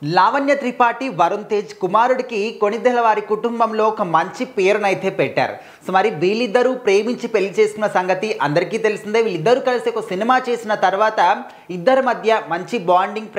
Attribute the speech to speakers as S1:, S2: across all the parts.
S1: లావణ్య త్రిపాఠి, వరుణ్ తేజ్ కుమారుడికి కొణిదెల వారి కుటుంబంలో ఒక మంచి పేరునైతే పెట్టారు. సో మరి వీళ్ళిద్దరూ ప్రేమించి పెళ్లి చేసుకున్న సంగతి అందరికీ తెలిసిందే. వీళ్ళిద్దరూ కలిసి ఒక సినిమా చేసిన తర్వాత ఇద్దరి మధ్య మంచి బాండింగ్,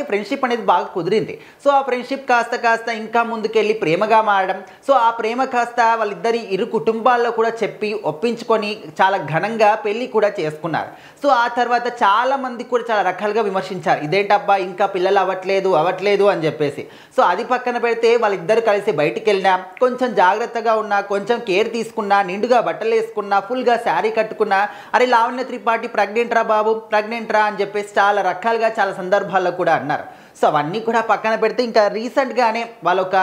S1: ఫ్రెండ్షిప్ అనేది బాగా కుదిరింది. సో ఆ ఫ్రెండ్షిప్ కాస్త ఇంకా ముందుకెళ్ళి ప్రేమగా మారడం, సో ఆ ప్రేమ కాస్త వాళ్ళిద్దరి ఇరు కుటుంబాల్లో కూడా చెప్పి ఒప్పించుకొని చాలా ఘనంగా పెళ్లి కూడా చేసుకున్నారు. సో ఆ తర్వాత చాలా మంది కూడా చాలా రకాలుగా విమర్శించారు, ఇదేంటబ్బా ఇంకా పిల్లలు అవ్వట్లేదు అని చెప్పేసి. సో అది పక్కన పెడితే వాళ్ళిద్దరు కలిసి బయటికి వెళ్ళినా, కొంచెం జాగ్రత్తగా ఉన్నా, కొంచెం కేర్ తీసుకున్నా, నిండుగా బట్టలు వేసుకున్నా, ఫుల్గా శారీ కట్టుకున్నా, అరే లావణ్య త్రిపాఠి ప్రెగ్నెంట్ రా బాబు, ప్రెగ్నెంట్ రా అని చెప్పేసి చాలా రకాలుగా చాలా సందర్భాల్లో కూడా అన్నారు. సో అవన్నీ కూడా పక్కన పెడితే ఇంకా రీసెంట్గానే వాళ్ళు ఒక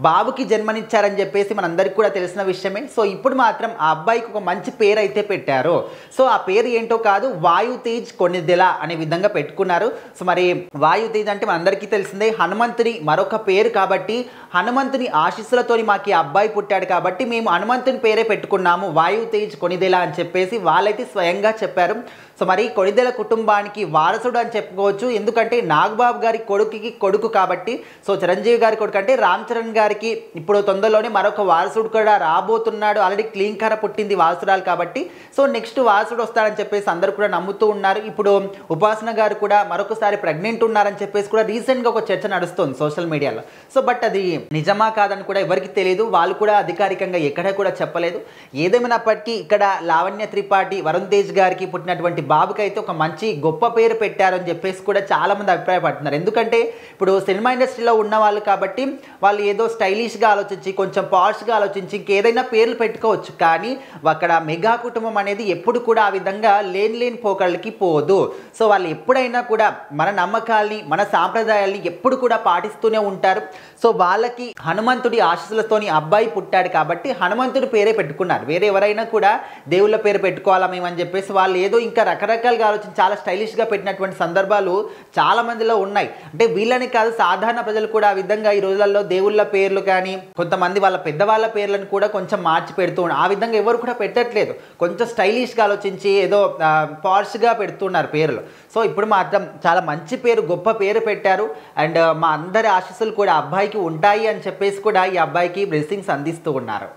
S1: బాబుకి జన్మనిచ్చారని చెప్పేసి మనందరికీ కూడా తెలిసిన విషయమే. సో ఇప్పుడు మాత్రం ఆ అబ్బాయికి ఒక మంచి పేరు అయితే పెట్టారు. సో ఆ పేరు ఏంటో కాదు, వాయు తేజ్ కొణిదెల అనే విధంగా పెట్టుకున్నారు. సో మరి వాయు తేజ్ అంటే మనందరికీ తెలిసిందే హనుమంతుని మరొక పేరు కాబట్టి, హనుమంతుని ఆశీస్సులతోని మాకు ఈ అబ్బాయి పుట్టాడు కాబట్టి మేము హనుమంతుని పేరే పెట్టుకున్నాము వాయు తేజ్ కొణిదెల అని చెప్పేసి వాళ్ళైతే స్వయంగా చెప్పారు. సో మరి కొణిదెల కుటుంబానికి వారసుడు అని చెప్పుకోవచ్చు, ఎందుకంటే నాగబాబు గారి కొడుకుకి కొడుకు కాబట్టి. సో చిరంజీవి గారి కొడుకు అంటే రామ్ చరణ్ గారికి ఇప్పుడు తొందరలోనే మరొక వారసుడు కూడా రాబోతున్నాడు. ఆల్రెడీ క్లీన్ కార పుట్టింది వారసురాలు కాబట్టి. సో నెక్స్ట్ వారసుడు వస్తాడని చెప్పేసి అందరూ కూడా నమ్ముతూ ఉన్నారు. ఇప్పుడు ఉపాసన గారు కూడా మరొకసారి ప్రెగ్నెంట్ ఉన్నారని చెప్పేసి కూడా రీసెంట్గా ఒక చర్చ నడుస్తుంది సోషల్ మీడియాలో. సో బట్ అది నిజమా కాదని కూడా ఎవరికి తెలియదు, వాళ్ళు కూడా అధికారికంగా ఎక్కడ కూడా చెప్పలేదు. ఏదేమైనప్పటికీ ఇక్కడ లావణ్య త్రిపాఠి, వరుణ్ తేజ్ గారికి పుట్టినటువంటి బాబుకి అయితే ఒక మంచి గొప్ప పేరు పెట్టారని చెప్పేసి కూడా చాలామంది అభిప్రాయపడుతున్నారు. ఎందుకంటే ఇప్పుడు సినిమా ఇండస్ట్రీలో ఉన్న వాళ్ళు కాబట్టి వాళ్ళు ఏదో స్టైలిష్గా ఆలోచించి, కొంచెం పాష్గా ఆలోచించి ఇంకేదైనా పేర్లు పెట్టుకోవచ్చు. కానీ అక్కడ మెగా కుటుంబం అనేది ఎప్పుడు కూడా ఆ విధంగా లేని పోకళ్ళకి పోదు. సో వాళ్ళు ఎప్పుడైనా కూడా మన నమ్మకాల్ని, మన సాంప్రదాయాల్ని ఎప్పుడు కూడా పాటిస్తూనే ఉంటారు. సో వాళ్ళకి హనుమంతుడి ఆశీస్సులతోని అబ్బాయి పుట్టాడు కాబట్టి హనుమంతుడి పేరే పెట్టుకున్నారు. వేరే ఎవరైనా కూడా దేవుళ్ళ పేరు పెట్టుకోవాలా మేమని చెప్పేసి వాళ్ళు ఏదో ఇంకా రకరకాలుగా ఆలోచించి చాలా స్టైలిష్గా పెట్టినటువంటి సందర్భాలు చాలా మందిలో ఉన్నాయి. అంటే వీళ్ళని కాదు, సాధారణ ప్రజలు కూడా ఆ విధంగా ఈ రోజులలో దేవుళ్ళ పేర్లు కానీ, కొంతమంది వాళ్ళ పెద్దవాళ్ళ పేర్లను కూడా కొంచెం మార్చి పెడుతూ ఉన్నారు. ఆ విధంగా ఎవరు కూడా పెట్టట్లేదు, కొంచెం స్టైలిష్గా ఆలోచించి ఏదో పార్ష్గా పెడుతున్నారు పేర్లు. సో ఇప్పుడు మాత్రం చాలా మంచి పేరు, గొప్ప పేరు పెట్టారు. అండ్ మా అందరి ఆశీస్సులు కూడా అబ్బాయికి ఉంటాయి అని చెప్పేసి కూడా ఈ అబ్బాయికి బ్లెస్సింగ్స్ అందిస్తూ ఉన్నారు.